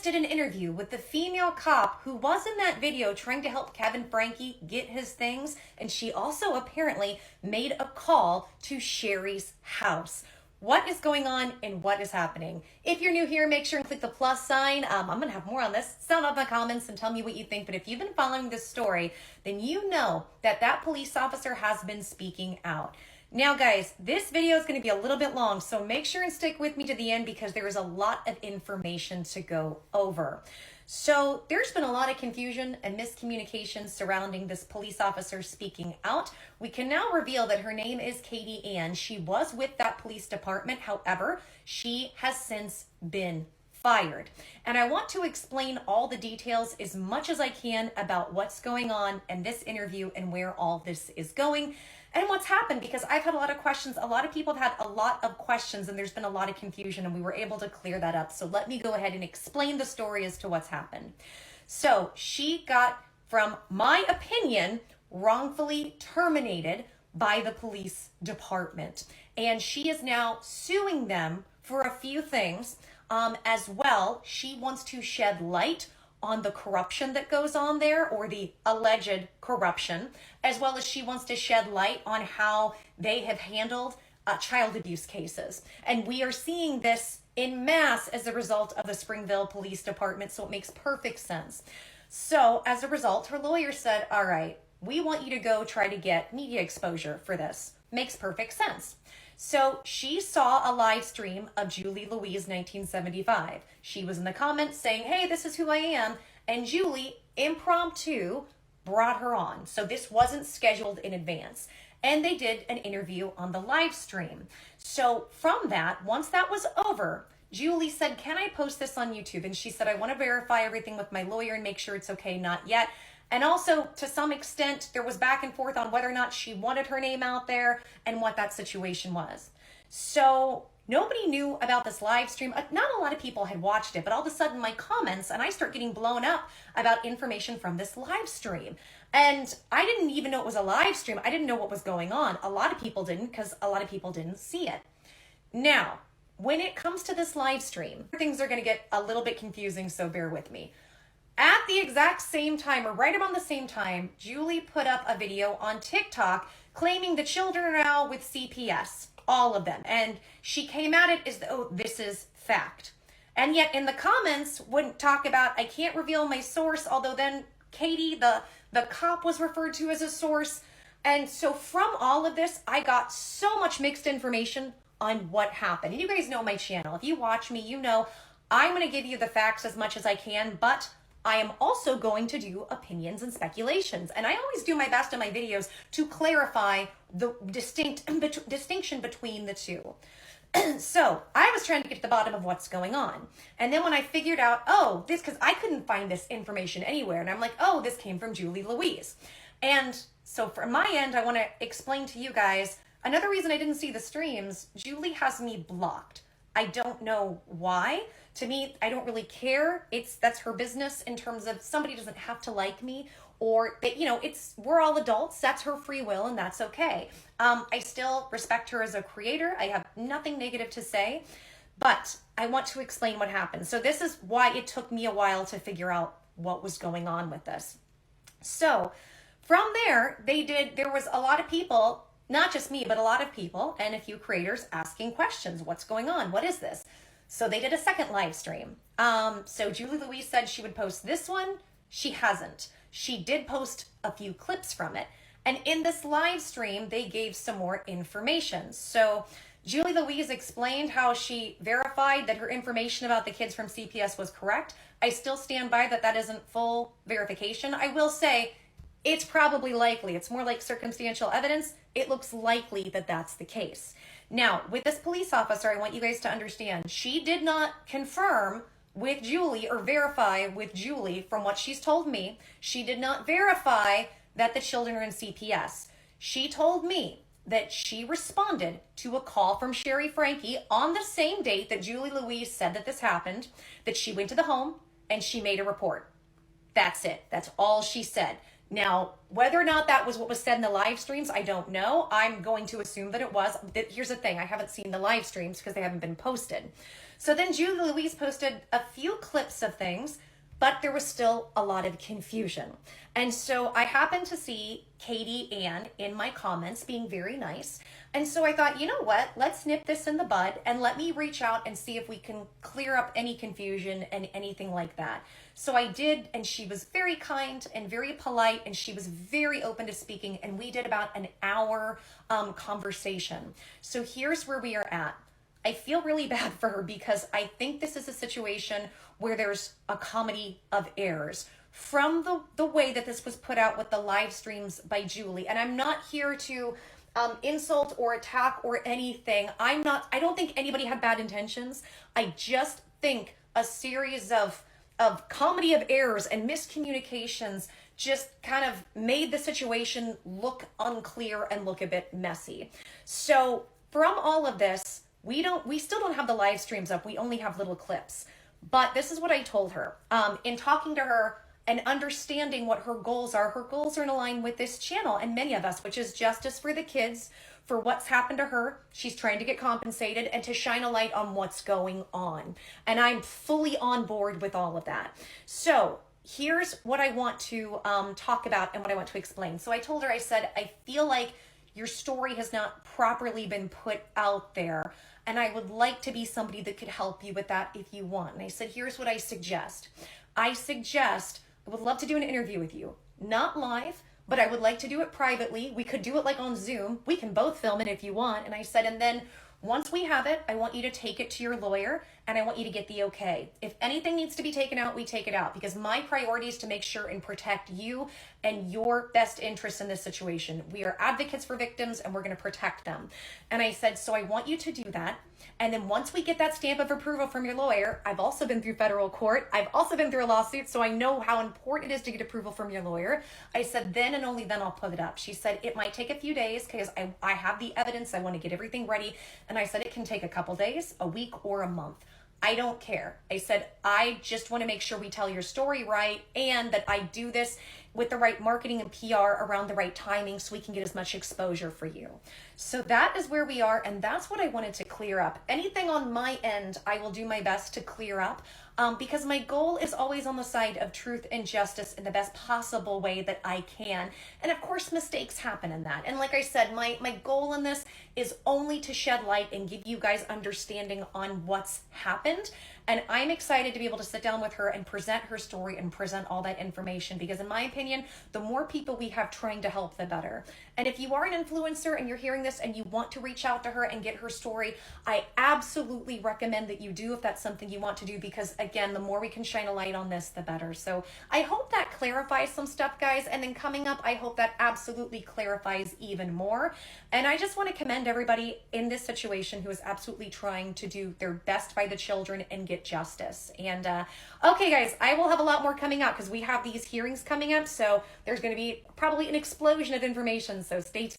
did an interview with the female cop who was in that video trying to help Kevin Franke get his things, and she also apparently made a call to Shari's house. What is going on and what is happening? If you're new here, make sure and click the plus sign. I'm going to have more on this. Sound off in the comments and tell me what you think. But if you've been following this story, then you know that that police officer has been speaking out. Now, guys, this video is going to be a little bit long, so make sure and stick with me to the end because there is a lot of information to go over. So there's been a lot of confusion and miscommunication surrounding this police officer speaking out. We can now reveal that her name is Katie Ann. She was with that police department. However, she has since been fired. And I want to explain all the details as much as I can about what's going on in this interview and where all this is going and what's happened, because I've had a lot of questions. A lot of people have had a lot of questions and there's been a lot of confusion, and we were able to clear that up. So let me go ahead and explain the story as to what's happened. So she got, from my opinion, wrongfully terminated by the police department. And she is now suing them for a few things. As well, she wants to shed light on the corruption that goes on there, or the alleged corruption, as well as she wants to shed light on how they have handled child abuse cases. And we are seeing this in mass as a result of the Springville Police Department, so it makes perfect sense. So as a result, her lawyer said, all right, we want you to go try to get media exposure for this. Makes perfect sense. So she saw a live stream of Julie Louise 1975. She was in the comments saying, hey, this is who I am. And Julie, impromptu, brought her on. So this wasn't scheduled in advance. And they did an interview on the live stream. So from that, once that was over, Julie said, can I post this on YouTube? And she said, I want to verify everything with my lawyer and make sure it's okay, not yet. And also, to some extent, there was back and forth on whether or not she wanted her name out there and what that situation was. So nobody knew about this live stream. Not a lot of people had watched it, but all of a sudden my comments, and I start getting blown up about information from this live stream. And I didn't even know it was a live stream. I didn't know what was going on. A lot of people didn't, because a lot of people didn't see it. Now, when it comes to this live stream, things are going to get a little bit confusing, so bear with me. At the exact same time, or right around the same time, Julie put up a video on TikTok claiming the children are now with CPS, all of them. And she came at it as though this is fact. And yet in the comments wouldn't talk about, I can't reveal my source, although then Katie, the cop, was referred to as a source. And so from all of this, I got so much mixed information on what happened. And you guys know my channel. If you watch me, you know I'm going to give you the facts as much as I can, but I am also going to do opinions and speculations. And I always do my best in my videos to clarify the distinction between the two. So I was trying to get to the bottom of what's going on. And then when I figured out, oh, this, because I couldn't find this information anywhere. And I'm like, oh, this came from Julie Louise. And so from my end, I want to explain to you guys, another reason I didn't see the streams, Julie has me blocked. I don't know why. To me, I don't really care. That's her business in terms of somebody doesn't have to like me, or we're all adults. That's her free will, and that's okay. I still respect her as a creator. I have nothing negative to say, but I want to explain what happened. So this is why it took me a while to figure out what was going on with this. So from there, there was a lot of people, not just me, but a lot of people and a few creators asking questions. What's going on? What is this? So they did a second live stream. So Julie Louise said she would post this one. She hasn't. She did post a few clips from it. And in this live stream, they gave some more information. So Julie Louise explained how she verified that her information about the kids from CPS was correct. I still stand by that isn't full verification. I will say it's probably likely. It's more like circumstantial evidence. It looks likely that that's the case. Now, with this police officer, I want you guys to understand, she did not confirm with Julie or verify with Julie from what she's told me. She did not verify that the children are in CPS. She told me that she responded to a call from Shari Franke on the same date that Julie Louise said that this happened, that she went to the home and she made a report. That's it. That's all she said. Now, whether or not that was what was said in the live streams, I don't know. I'm going to assume that it was. Here's the thing. I haven't seen the live streams because they haven't been posted. So then Julie Louise posted a few clips of things, but there was still a lot of confusion. And so I happened to see Katie Ann in my comments being very nice. And so I thought, you know what? Let's nip this in the bud and let me reach out and see if we can clear up any confusion and anything like that. So I did, and she was very kind and very polite, and she was very open to speaking. And we did about an hour conversation. So here's where we are at. I feel really bad for her because I think this is a situation where there's a comedy of errors from the way that this was put out with the live streams by Julie. And I'm not here to insult or attack or anything. I don't think anybody had bad intentions. I just think a series of comedy of errors and miscommunications just kind of made the situation look unclear and look a bit messy. So from all of this, we still don't have the live streams up. We only have little clips. But this is what I told her. In talking to her and understanding what her goals are in line with this channel and many of us, which is justice for the kids, for what's happened to her. She's trying to get compensated and to shine a light on what's going on. And I'm fully on board with all of that. So here's what I want to talk about and what I want to explain. So I told her, I said, I feel like your story has not properly been put out there. And I would like to be somebody that could help you with that if you want. And I said, here's what I suggest. I would love to do an interview with you. Not live, but I would like to do it privately. We could do it like on Zoom. We can both film it if you want. And I said, and then once we have it, I want you to take it to your lawyer and I want you to get the okay. If anything needs to be taken out, we take it out because my priority is to make sure and protect you and your best interests in this situation. We are advocates for victims and we're going to protect them. And I said, so I want you to do that. And then once we get that stamp of approval from your lawyer, I've also been through federal court. I've also been through a lawsuit, so I know how important it is to get approval from your lawyer. I said, then and only then I'll put it up. She said, it might take a few days because I have the evidence. I want to get everything ready. And I said, it can take a couple days, a week, or a month. I don't care. I said, I just want to make sure we tell your story right and that I do this with the right marketing and PR around the right timing so we can get as much exposure for you. So that is where we are, and that's what I wanted to clear up. Anything on my end, I will do my best to clear up because my goal is always on the side of truth and justice in the best possible way that I can. And of course, mistakes happen in that. And like I said, my goal in this is only to shed light and give you guys understanding on what's happened. And I'm excited to be able to sit down with her and present her story and present all that information because in my opinion, the more people we have trying to help, the better. And if you are an influencer and you're hearing this and you want to reach out to her and get her story, I absolutely recommend that you do if that's something you want to do because again, the more we can shine a light on this, the better. So I hope that clarifies some stuff, guys. And then coming up, I hope that absolutely clarifies even more. And I just want to commend everybody in this situation who is absolutely trying to do their best by the children and get justice. And okay, guys, I will have a lot more coming up because we have these hearings coming up. So there's going to be probably an explosion of information. So stay tuned.